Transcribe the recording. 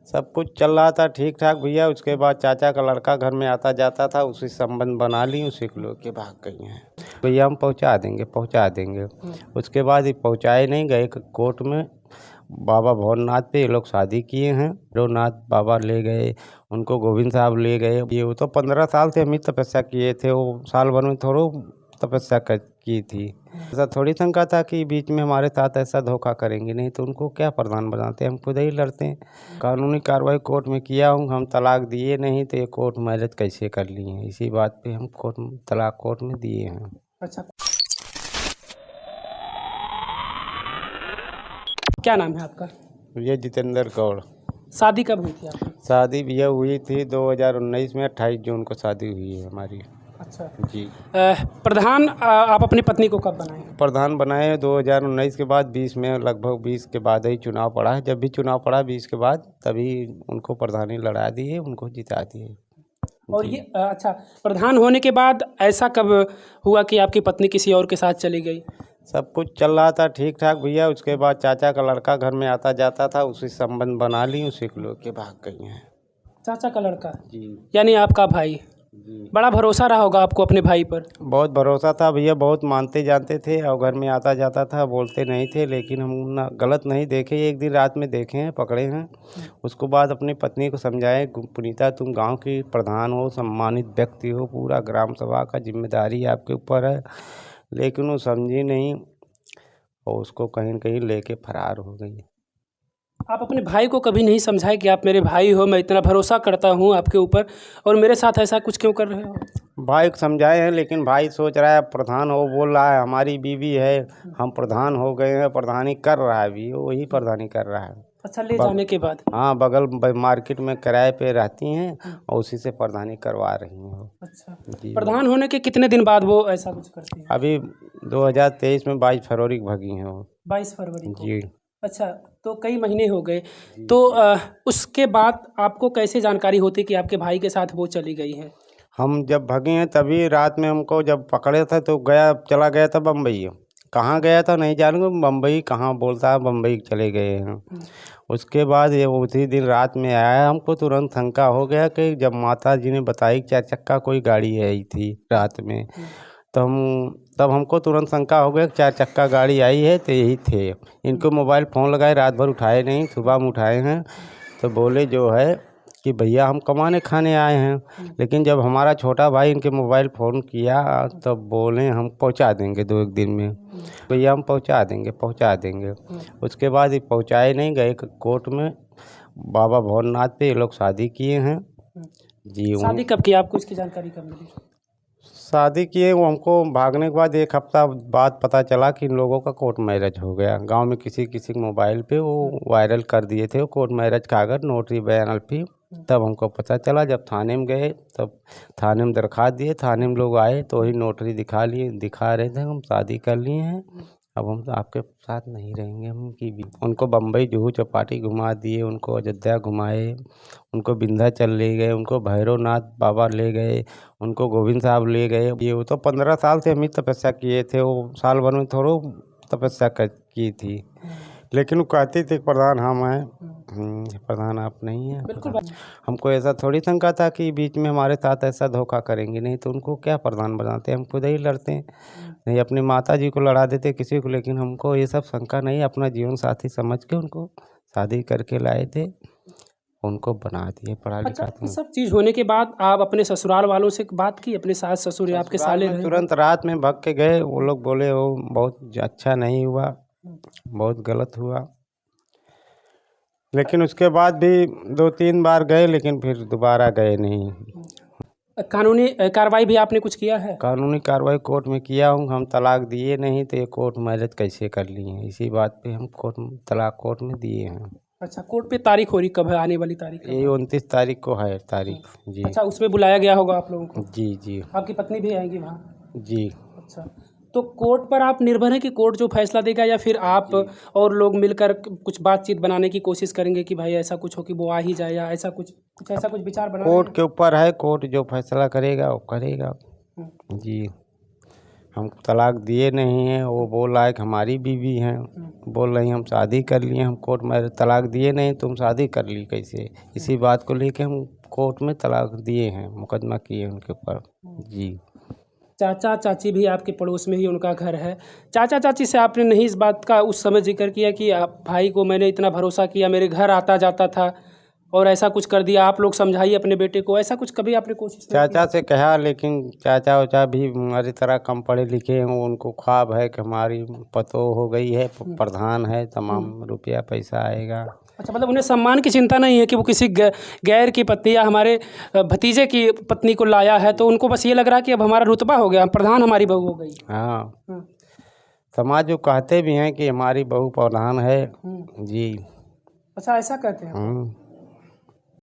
सब कुछ चल रहा था ठीक ठाक भैया। उसके बाद चाचा का लड़का घर में आता जाता था, उसी संबंध बना ली, उसी को लेके भाग गई हैं। भैया हम पहुंचा देंगे। उसके बाद ये पहुंचाए नहीं गए कोर्ट में। बाबा भोरनाथ पे ये लोग शादी किए हैं। भोरनाथ बाबा ले गए उनको, गोविंद साहब ले गए। ये वो तो 15 साल से हम ही तपस्या किए थे, वो साल भर में थोड़ो तपस्या की थी। ऐसा थोड़ी शंका था कि बीच में हमारे साथ ऐसा धोखा करेंगे, नहीं तो उनको क्या प्रधान बनाते, हम खुद ही लड़ते हैं। कानूनी कार्रवाई कोर्ट में किया हूँ, हम तलाक दिए नहीं तो ये कोर्ट मैरिज कैसे कर लिए हैं, इसी बात पे हम तलाक कोर्ट में दिए हैं। अच्छा, क्या नाम है आपका? ये जितेंद्र गौड़। शादी कब हुई थी आपकी? शादी भैया हुई थी 2019 में, 28 जून को शादी हुई है हमारी। अच्छा जी। प्रधान आप अपनी पत्नी को कब बनाए? प्रधान बनाए 2019 के बाद, 20 में, लगभग 20 के बाद ही चुनाव पड़ा है। जब भी चुनाव पड़ा 20 के बाद, तभी उनको प्रधानी लड़ा दिए, उनको जिता दिए। और ये अच्छा, प्रधान होने के बाद ऐसा कब हुआ कि आपकी पत्नी किसी और के साथ चली गई? सब कुछ चल रहा था ठीक ठाक भैया। उसके बाद चाचा का लड़का घर में आता जाता था, उसी संबंध बना ली, उसी को लेके भाग गई हैं। चाचा का लड़का? जी यानी आपका भाई। जी। बड़ा भरोसा रहा होगा आपको अपने भाई पर। बहुत भरोसा था भैया, बहुत मानते जानते थे और घर में आता जाता था, बोलते नहीं थे, लेकिन हम ना गलत नहीं देखे। एक दिन रात में देखे हैं, पकड़े हैं। उसको बाद अपनी पत्नी को समझाए, पुनीता तुम गांव की प्रधान हो, सम्मानित व्यक्ति हो, पूरा ग्राम सभा का जिम्मेदारी आपके ऊपर है, लेकिन वो समझी नहीं और उसको कहीं न कहीं लेके फरार हो गई। आप अपने भाई को कभी नहीं समझाए कि आप मेरे भाई हो, मैं इतना भरोसा करता हूँ आपके ऊपर, और मेरे साथ ऐसा कुछ क्यों कर रहे हो? भाई को समझाए हैं, लेकिन भाई सोच रहा है प्रधान हो, बोल रहा है हमारी बीवी है, हम प्रधान हो गए हैं, प्रधानी कर रहा है अभी, वही प्रधानी कर रहा है। अच्छा, ले जाने के बाद? हाँ, बगल मार्केट में किराए पे रहती हैं और उसी से प्रधानी करवा रही हैं वो। अच्छा, जी। प्रधान होने के कितने दिन बाद वो ऐसा कुछ करती है? अभी 2023 में 22 फरवरी को भगी हैं वो। 22 फरवरी को? जी। अच्छा, तो कई महीने हो गए। तो उसके बाद आपको कैसे जानकारी होती कि आपके भाई के साथ वो चली गई है? हम जब भगे हैं तभी रात में हमको जब पकड़े थे तो चला गया था बम्बई। कहाँ गया था नहीं जानूँगा, बम्बई कहाँ बोलता है, बम्बई चले गए हैं। उसके बाद ये उसी दिन रात में आया, हमको तुरंत शंका हो गया कि जब माता जी ने बताई 4 चक्का कोई गाड़ी आई थी रात में, तब हमको तुरंत शंका हो गया कि 4 चक्का गाड़ी आई है तो यही थे। इनको मोबाइल फ़ोन लगाए, रात भर उठाए नहीं, सुबह में उठाए हैं तो बोले जो है कि भैया हम कमाने खाने आए हैं। लेकिन जब हमारा छोटा भाई इनके मोबाइल फ़ोन किया तब बोले हम पहुंचा देंगे 2-1 दिन में। भैया हम पहुंचा देंगे। उसके बाद ये पहुंचाए नहीं गए कोर्ट में। बाबा भोरनाथ पे ये लोग शादी किए हैं। जी। शादी कब की, आपको इसकी जानकारी कब मिली? शादी किए वो हमको भागने के बाद 1 हफ्ता बाद पता चला कि इन लोगों का कोर्ट मैरिज हो गया। गांव में किसी किसी के मोबाइल पे वो वायरल कर दिए थे वो कोर्ट मैरिज कागज, नोटरी बयान अल्फी। तब हमको पता चला, जब थाने में गए तब थाने में दरख्वास्त दिए, थाने में लोग आए तो वही नोटरी दिखा रहे थे हम शादी कर लिए हैं, अब हम तो आपके साथ नहीं रहेंगे। हम की भी उनको बम्बई जुहू चौपाटी घुमा दिए, उनको अयोध्या घुमाए, उनको विंध्याचल ले गए, उनको भैरवनाथ बाबा ले गए, उनको गोविंद साहब ले गए। ये वो तो 15 साल से हम ही तपस्या किए थे, वो साल भर में थोड़ो तपस्या की थी, लेकिन वो कहते थे प्रधान हम हैं। प्रधान आप नहीं हैं। बिल्कुल। हमको ऐसा थोड़ी शंका था कि बीच में हमारे साथ ऐसा धोखा करेंगे, नहीं तो उनको क्या प्रधान बनाते, हम खुद ही लड़ते हैं। नहीं अपनी माता जी को लड़ा देते किसी को, लेकिन हमको ये सब शंका नहीं, अपना जीवन साथी समझ के उनको शादी करके लाए थे, उनको बना दिए पढ़ा अच्छा, लिखा ये था। सब चीज़ होने के बाद आप अपने ससुराल वालों से बात की? अपने सास ससुर या आपके साले रहे? तुरंत रात में भाग के गए, वो लोग बोले वो बहुत अच्छा नहीं हुआ, बहुत गलत हुआ। लेकिन उसके बाद भी 2-3 बार गए, लेकिन फिर दोबारा गए नहीं। कानूनी कार्रवाई भी आपने कुछ किया है? कानूनी कार्रवाई कोर्ट में किया हूँ, हम तलाक दिए नहीं तो ये कोर्ट मैरिज कैसे कर लिए हैं, इसी बात पे हम तलाक कोर्ट में दिए हैं। अच्छा, कोर्ट पे तारीख हो रही कब है, आने वाली तारीख कब ये है? 29 तारीख को है तारीख। जी। अच्छा, उसमें बुलाया गया होगा आप लोगों को? जी जी आपकी पत्नी भी आएगी वहाँ? जी। अच्छा, तो कोर्ट पर आप निर्भर हैं कि कोर्ट जो फैसला देगा, या फिर आप और लोग मिलकर कुछ बातचीत बनाने की कोशिश करेंगे कि भाई ऐसा कुछ हो कि वो आ ही जाए, या ऐसा कुछ विचार बना रहे हैं? कोर्ट के ऊपर है, कोर्ट जो फैसला करेगा वो करेगा। जी। हम तलाक दिए नहीं हैं। वो बोल रहा है कि हमारी बीवी हैं, बोल रही हम शादी कर लिए, हम कोर्ट में तलाक दिए नहीं, तुम शादी कर ली कैसे। इसी बात को लेके हम कोर्ट में तलाक दिए हैं, मुकदमा किए उनके ऊपर। जी। चाचा चाची भी आपके पड़ोस में ही उनका घर है। चाचा चाची से आपने नहीं इस बात का उस समय जिक्र किया कि आप भाई को मैंने इतना भरोसा किया, मेरे घर आता जाता था और ऐसा कुछ कर दिया, आप लोग समझाइए अपने बेटे को, ऐसा कुछ कभी आपने कोशिश नहीं चाचा से कहा, लेकिन चाचा वाचा भी हमारी तरह कम पढ़े लिखे हैं। उनको ख्वाब है कि हमारी पतो हो गई है, प्रधान है, तमाम रुपया पैसा आएगा। अच्छा, मतलब उन्हें सम्मान की चिंता नहीं है कि वो किसी गैर की पत्नी या हमारे भतीजे की पत्नी को लाया है, तो उनको बस ये लग रहा है कि अब हमारा रुतबा हो गया, प्रधान हमारी बहू हो गई। हाँ, हाँ। समाज जो कहते भी हैं कि हमारी बहू प्रधान है। जी। अच्छा, ऐसा कहते हैं।